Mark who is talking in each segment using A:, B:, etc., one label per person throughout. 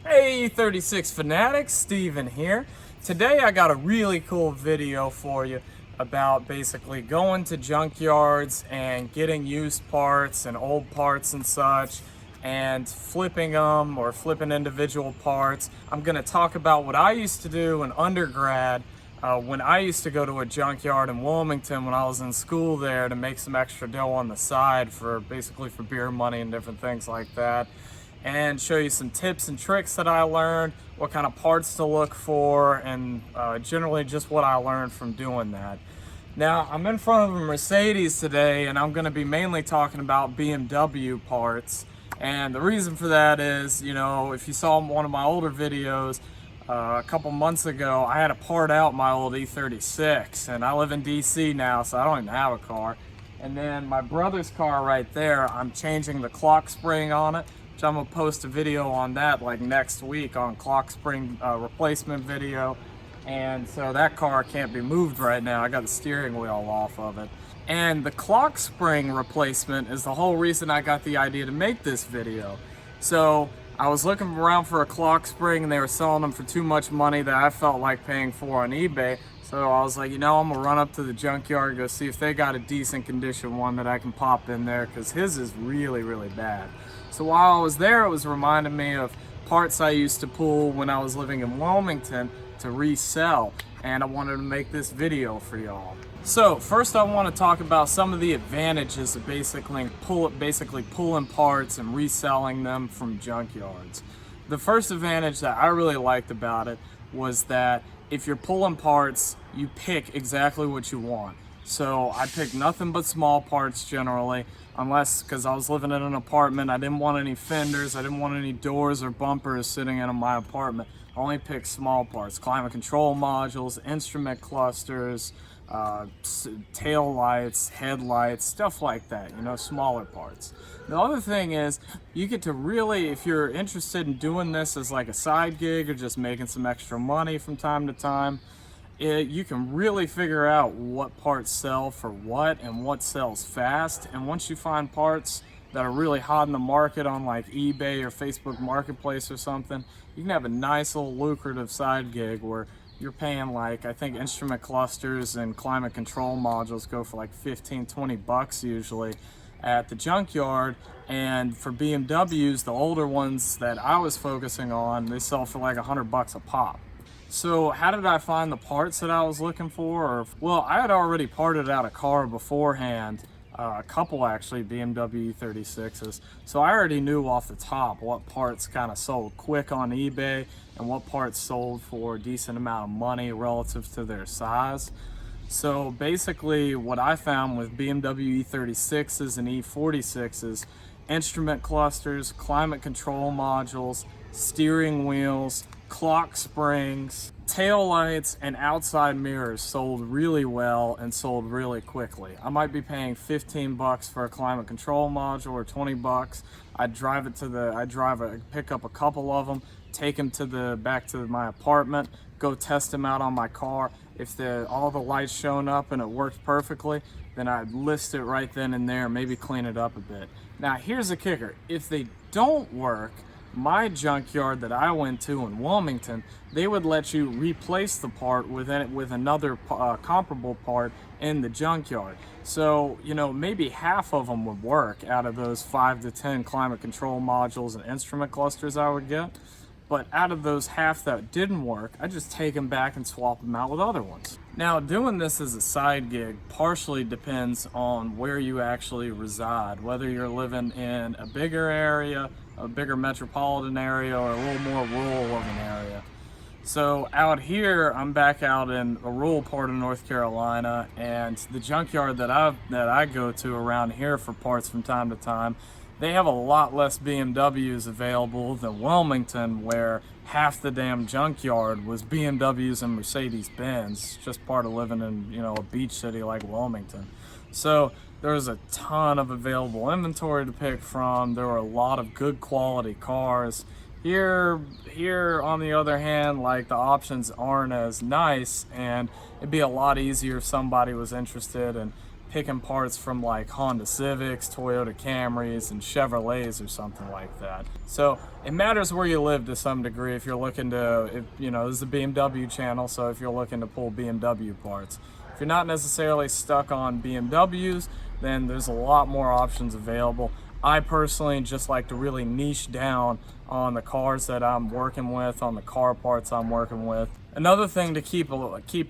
A: Hey 36 fanatics, Steven here. Today I got a really cool video for you about basically going to junkyards and getting used parts and old parts and such and flipping them or flipping individual parts. I'm going to talk about what I used to do in undergrad when I used to go to a junkyard in Wilmington when I was in school there to make some extra dough on the side for basically for beer money and different things like that, and show you some tips and tricks that I learned, what kind of parts to look for, and generally just what I learned from doing that. Now, I'm in front of a Mercedes today, and I'm going to be mainly talking about BMW parts. And the reason for that is, you know, if you saw one of my older videos a couple months ago, I had to part out my old E36, and I live in DC now, so I don't even have a car. And then my brother's car right there, I'm changing the clock spring on it, which I'm gonna post a video on that like next week on clock spring replacement video. And so that car can't be moved right now. I got the steering wheel off of it. And the clock spring replacement is the whole reason I got the idea to make this video. So I was looking around for a clock spring and they were selling them for too much money that I felt like paying for on eBay. So I was like, you know, I'm gonna run up to the junkyard and go see if they got a decent condition one that I can pop in there, because his is really, really bad. So while I was there, it was reminding me of parts I used to pull when I was living in Wilmington to resell, and I wanted to make this video for y'all. So first I want to talk about some of the advantages of basically pulling parts and reselling them from junkyards. The first advantage that I really liked about it was that if you're pulling parts, you pick exactly what you want. So I picked nothing but small parts generally, unless, because I was living in an apartment, I didn't want any fenders, I didn't want any doors or bumpers sitting in my apartment. I only picked small parts, climate control modules, instrument clusters, tail lights, headlights, stuff like that, you know, smaller parts. The other thing is, you get to really, if you're interested in doing this as like a side gig or just making some extra money from time to time, you can really figure out what parts sell for what and what sells fast. And once you find parts that are really hot in the market on like eBay or Facebook Marketplace or something, you can have a nice little lucrative side gig where you're paying, like, I think instrument clusters and climate control modules go for like 15-20 bucks usually at the junkyard. And for BMWs, the older ones that I was focusing on, they sell for like 100 bucks a pop. So how did I find the parts that I was looking for? Well, I had already parted out a car beforehand, a couple actually, BMW E36s. So I already knew off the top what parts kind of sold quick on eBay and what parts sold for a decent amount of money relative to their size. So basically what I found with BMW E36s and E46s, instrument clusters, climate control modules, steering wheels, clock springs, tail lights, and outside mirrors sold really well and sold really quickly. I might be paying 15 bucks for a climate control module or 20 bucks. I'd pick up a couple of them, take them back to my apartment, go test them out on my car. If all the lights showing up and it worked perfectly, then I'd list it right then and there, maybe clean it up a bit. Now here's the kicker: if they don't work, my junkyard that I went to in Wilmington, they would let you replace the part with another comparable part in the junkyard. So, you know, maybe half of them would work out of those 5 to 10 climate control modules and instrument clusters I would get. But out of those half that didn't work, I just take them back and swap them out with other ones. Now, doing this as a side gig partially depends on where you actually reside, whether you're living in a bigger area, a bigger metropolitan area, or a little more rural of an area. So out here, I'm back out in a rural part of North Carolina, and the junkyard that I go to around here for parts from time to time, they have a lot less BMWs available than Wilmington, where half the damn junkyard was BMWs and Mercedes-Benz, just part of living in, you know, a beach city like Wilmington. So there's a ton of available inventory to pick from. There were a lot of good quality cars. Here on the other hand, like, the options aren't as nice, and it'd be a lot easier if somebody was interested in picking parts from like Honda Civics, Toyota Camrys, and Chevrolets or something like that. So it matters where you live to some degree if you're looking to, you know, this is a BMW channel, so if you're looking to pull BMW parts. If you're not necessarily stuck on BMWs, then there's a lot more options available. I personally just like to really niche down on the cars that I'm working with, on the car parts I'm working with. Another thing to keep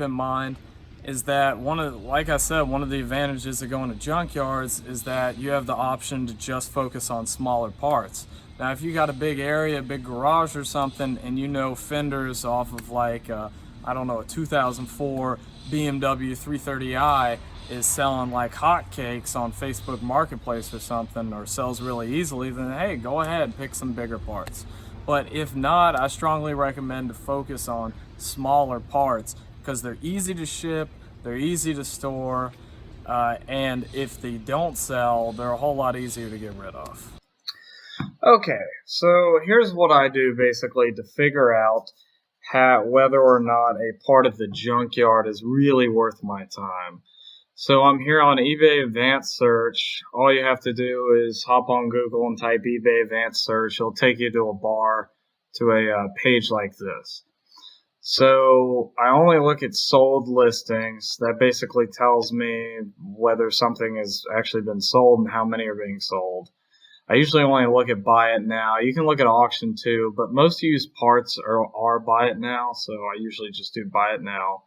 A: in mind is that like I said, one of the advantages of going to junkyards is that you have the option to just focus on smaller parts. Now, if you got a big area, a big garage or something, and you know fenders off of like, I don't know, a 2004 BMW 330i is selling like hotcakes on Facebook Marketplace or something, or sells really easily, then hey, go ahead, pick some bigger parts. But if not, I strongly recommend to focus on smaller parts because they're easy to ship, they're easy to store, and if they don't sell, they're a whole lot easier to get rid of. Okay, so here's what I do basically to figure out whether or not a part of the junkyard is really worth my time. So I'm here on eBay Advanced Search. All you have to do is hop on Google and type eBay Advanced Search. It'll take you to a page like this. So I only look at sold listings. That basically tells me whether something has actually been sold and how many are being sold. I usually only look at buy it now. You can look at auction too, but most used parts are buy it now, so I usually just do buy it now.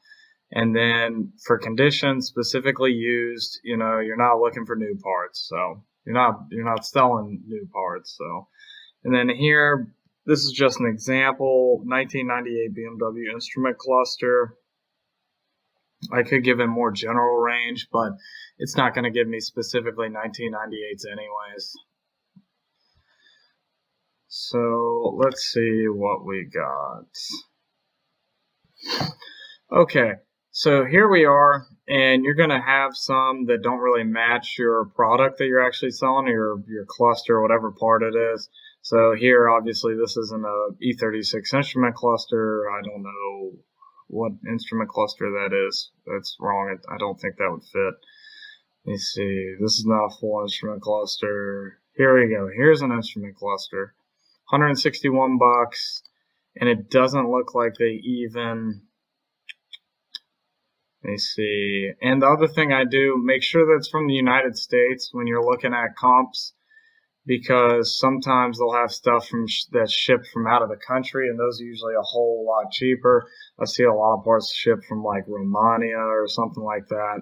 A: And then for condition, specifically used, you know, you're not looking for new parts, so you're not selling new parts. So, and then here, this is just an example, 1998 BMW instrument cluster. I could give a more general range, but it's not going to give me specifically 1998s anyways. So let's see what we got. Okay, so here we are, and you're going to have some that don't really match your product that you're actually selling, or your cluster, or whatever part it is. So here, obviously, this isn't a E36 instrument cluster. I don't know what instrument cluster that is. That's wrong. I don't think that would fit. Let me see. This is not a full instrument cluster. Here we go. Here's an instrument cluster. $161, and it doesn't look like they even... Let me see. And the other thing I do, make sure that's from the United States when you're looking at comps, because sometimes they'll have stuff that's shipped from out of the country, and those are usually a whole lot cheaper. I see a lot of parts shipped from like Romania or something like that.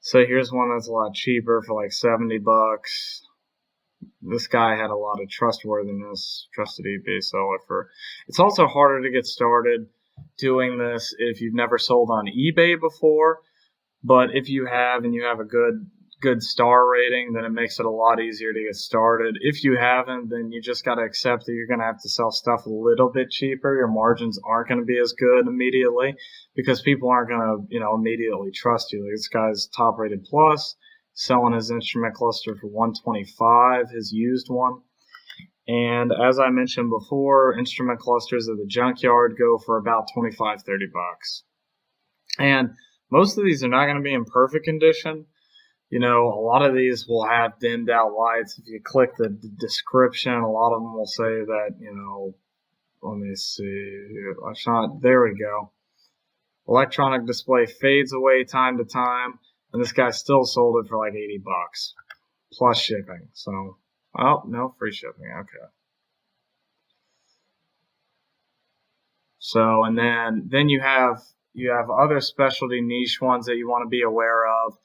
A: So here's one that's a lot cheaper for like $70. This guy had a lot of trustworthiness, trusted eBay seller. It's also harder to get started doing this if you've never sold on eBay before, but if you have and you have a good star rating, then it makes it a lot easier to get started. If you haven't, then you just got to accept that you're going to have to sell stuff a little bit cheaper. Your margins aren't going to be as good immediately because people aren't going to, immediately trust you. Like this guy's top rated plus, selling his instrument cluster for $125, his used one. And as I mentioned before, instrument clusters at the junkyard go for about $25-30. And most of these are not going to be in perfect condition. A lot of these will have dimmed out lights. If you click the description, a lot of them will say that, let me see. There we go. Electronic display fades away time to time. And this guy still sold it for like $80 plus shipping. So, oh, no, free shipping. Okay. So, and then you have other specialty niche ones that you want to be aware of.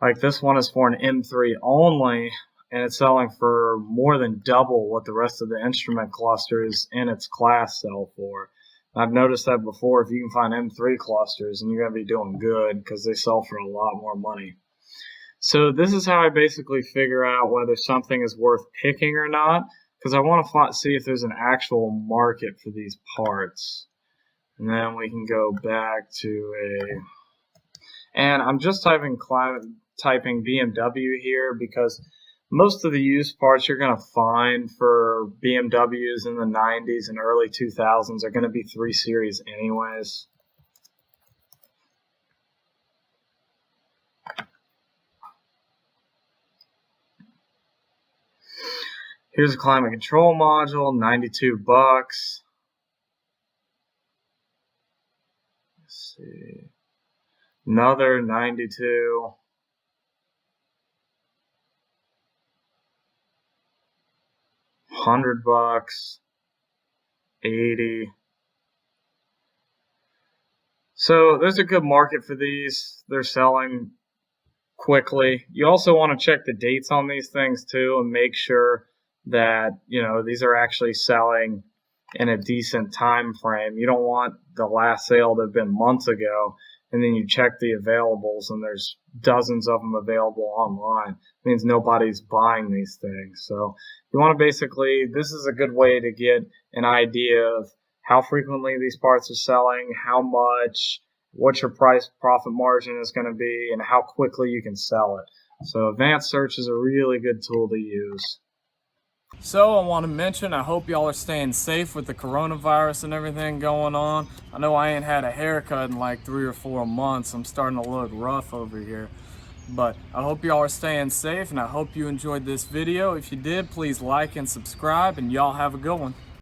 A: Like this one is for an M3 only, and it's selling for more than double what the rest of the instrument clusters in its class sell for. I've noticed that before. If you can find M3 clusters, and you're going to be doing good because they sell for a lot more money. So this is how I basically figure out whether something is worth picking or not, because I want to see if there's an actual market for these parts. And then we can go back to and I'm just typing BMW here because most of the used parts you're going to find for BMWs in the 90s and early 2000s are going to be 3 Series anyways. Here's a climate control module, 92 bucks. Let's see. Another 92. $100, 80. So there's a good market for these. They're selling quickly. You also want to check the dates on these things too and make sure that, you know, these are actually selling in a decent time frame. You don't want the last sale to have been months ago and then you check the availables and there's dozens of them available online. It means nobody's buying these things. So you want to basically, this is a good way to get an idea of how frequently these parts are selling, how much, what your price profit margin is going to be, and how quickly you can sell it. So advanced search is a really good tool to use. So I want to mention, I hope y'all are staying safe with the coronavirus and everything going on. I know I ain't had a haircut in like 3 or 4 months. I'm starting to look rough over here. But I hope y'all are staying safe and I hope you enjoyed this video. If you did, please like and subscribe and y'all have a good one.